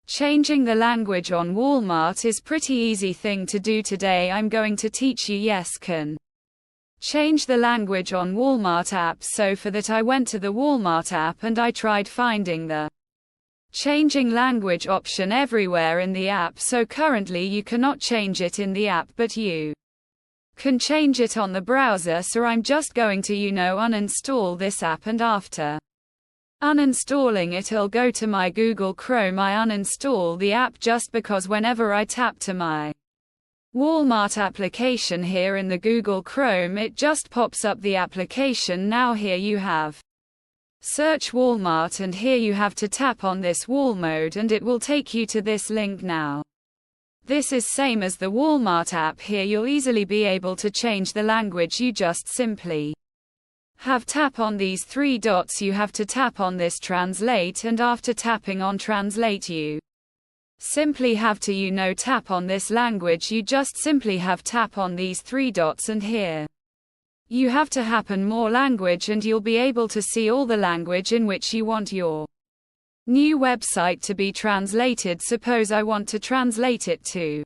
Changing the language on Walmart is pretty easy thing to do. Today I'm going to teach you can change the language on Walmart app. So for that I went to the Walmart app and I tried finding the changing language option everywhere in the app. So currently you cannot change it in the app, but you can change it on the browser. So I'm just going to uninstall this app, and after uninstalling it I'll go to my Google Chrome. I uninstall the app just because whenever I tap to my Walmart application here in the Google Chrome, it just pops up the application. Now here you have search Walmart, and here you have to tap on this wall mode and it will take you to this link. Now this is same as the Walmart app. Here you'll easily be able to change the language. You just simply have tap on these three dots. You have to tap on this translate, and after tapping on translate you simply have to tap on this language. You just simply have tap on these three dots, and here you have to happen more language, and you'll be able to see all the language in which you want your new website to be translated. Suppose I want to translate it to